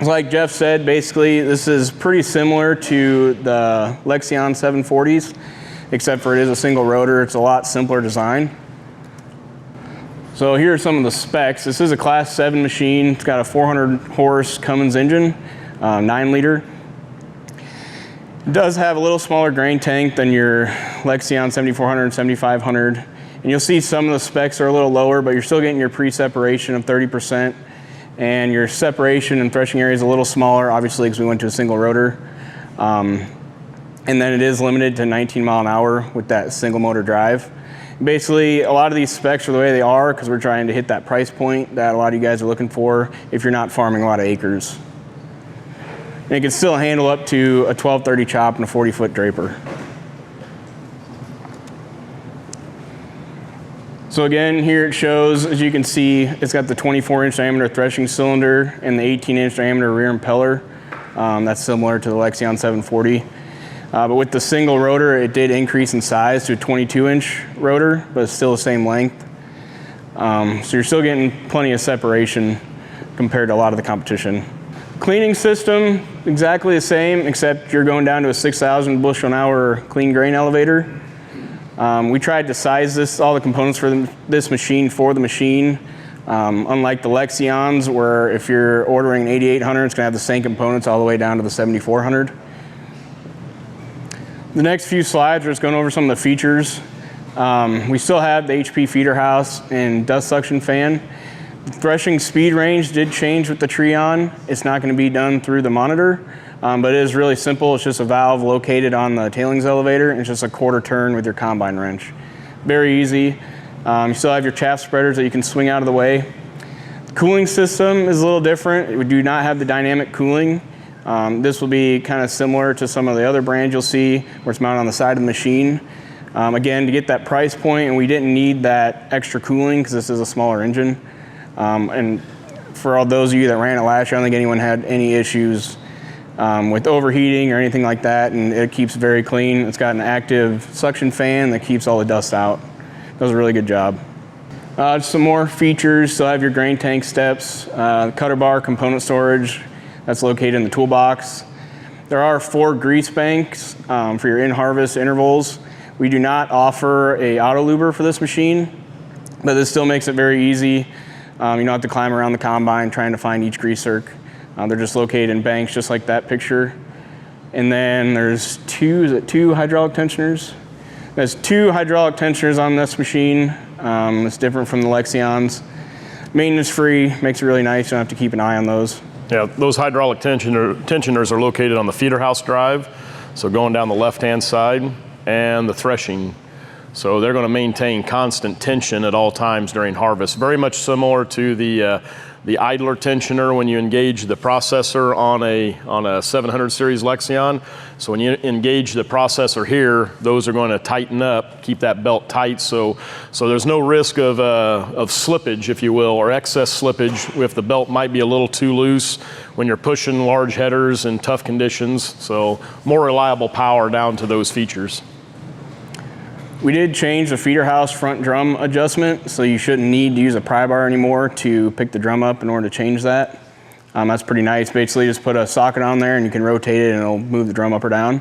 Like Jeff said, basically this is pretty similar to the Lexion 740s, except for it is a single rotor. It's a lot simpler design. So here are some of the specs. This is a Class 7 machine. It's got a 400 horse Cummins engine, 9 liter. It does have a little smaller grain tank than your Lexion 7400 and 7500. And you'll see some of the specs are a little lower, but you're still getting your pre-separation of 30%. And your separation and threshing area is a little smaller, obviously, because we went to a single rotor. And then it is limited to 19 mile an hour with that single motor drive. Basically, a lot of these specs are the way they are because we're trying to hit that price point that a lot of you guys are looking for if you're not farming a lot of acres. And it can still handle up to a 1230 chop and a 40-foot draper. So again, here it shows, as you can see, it's got the 24-inch diameter threshing cylinder and the 18-inch diameter rear impeller. That's similar to the Lexion 740. But with the single rotor, it did increase in size to a 22-inch rotor, but it's still the same length. So you're still getting plenty of separation compared to a lot of the competition. Cleaning system, exactly the same, except you're going down to a 6,000 bushel an hour clean grain elevator. We tried to size all the components for this machine for the machine. Unlike the Lexions, where if you're ordering an 8800, it's going to have the same components all the way down to the 7400. The next few slides are just going over some of the features. We still have the HP feeder house and dust suction fan. The threshing speed range did change with the TRION. It's not going to be done through the monitor, but it is really simple. It's just a valve located on the tailings elevator, and it's just a quarter turn with your combine wrench. Very easy. You still have your chaff spreaders that you can swing out of the way. The cooling system is a little different. We do not have the dynamic cooling. This will be kind of similar to some of the other brands you'll see where it's mounted on the side of the machine. Again, to get that price point, and we didn't need that extra cooling because this is a smaller engine. And for all those of you that ran it last year, I don't think anyone had any issues with overheating or anything like that, and it keeps very clean. It's got an active suction fan that keeps all the dust out. Does a really good job. Just some more features. So I have your grain tank steps, cutter bar, component storage. That's located in the toolbox. There are 4 grease banks for your in-harvest intervals. We do not offer a auto luber for this machine, but this still makes it very easy. You don't have to climb around the combine trying to find each grease zerk. They're just located in banks just like that picture. And then there's two hydraulic tensioners? There's 2 hydraulic tensioners on this machine. It's different from the Lexions. Maintenance free, makes it really nice. You don't have to keep an eye on those. Yeah, those hydraulic tensioners are located on the feeder house drive, so going down the left-hand side, and the threshing. So they're going to maintain constant tension at all times during harvest. Very much similar to the idler tensioner when you engage the processor on a 700 series Lexion. So when you engage the processor here, those are going to tighten up, keep that belt tight. So there's no risk of slippage, if you will, or excess slippage if the belt might be a little too loose when you're pushing large headers in tough conditions. So more reliable power down to those features. We did change the feeder house front drum adjustment, so you shouldn't need to use a pry bar anymore to pick the drum up in order to change that. That's pretty nice. Basically, just put a socket on there and you can rotate it and it'll move the drum up or down.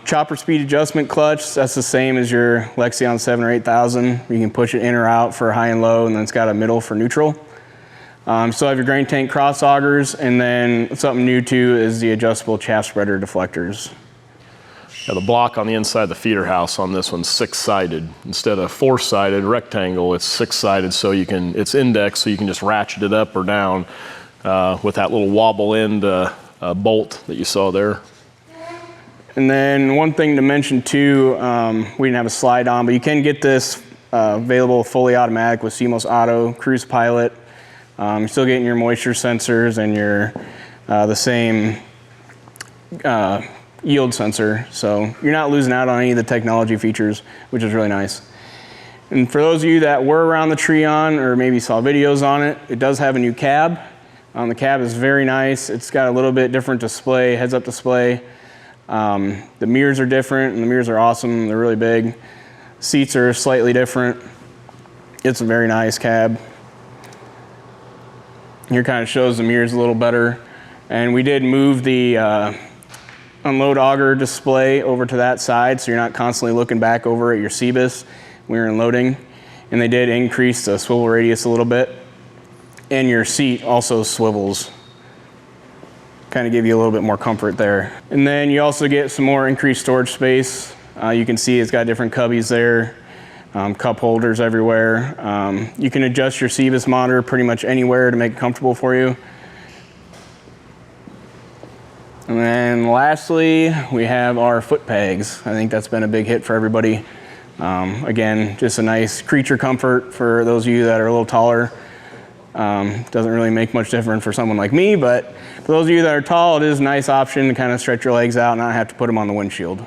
Chopper speed adjustment clutch, that's the same as your Lexion 7 or 8000. You can push it in or out for high and low, and then it's got a middle for neutral. Still have your grain tank cross augers, and then something new too is the adjustable chaff spreader deflectors. Now the block on the inside of the feeder house on this one's 6-sided. Instead of 4-sided rectangle, it's 6-sided, so it's indexed, so you can just ratchet it up or down with that little wobble end bolt that you saw there. And then one thing to mention too, we didn't have a slide on, but you can get this available fully automatic with CMOS Auto, Cruise Pilot. You're still getting your moisture sensors and your the same yield sensor, so you're not losing out on any of the technology features, which is really nice. And for those of you that were around the TRION or maybe saw videos on it, it does have a new cab. The cab is very nice. It's got a little bit different display, heads-up display. The mirrors are different, and the mirrors are awesome. They're really big. Seats are slightly different. It's a very nice cab. Here kind of shows the mirrors a little better. And we did move the unload auger display over to that side, so you're not constantly looking back over at your CBIS when you're unloading. And they did increase the swivel radius a little bit. And your seat also swivels. Kind of give you a little bit more comfort there. And then you also get some more increased storage space. You can see it's got different cubbies there, cup holders everywhere. You can adjust your CBIS monitor pretty much anywhere to make it comfortable for you. And then lastly, we have our foot pegs. I think that's been a big hit for everybody. Again, just a nice creature comfort for those of you that are a little taller. Doesn't really make much difference for someone like me, but for those of you that are tall, it is a nice option to kind of stretch your legs out and not have to put them on the windshield.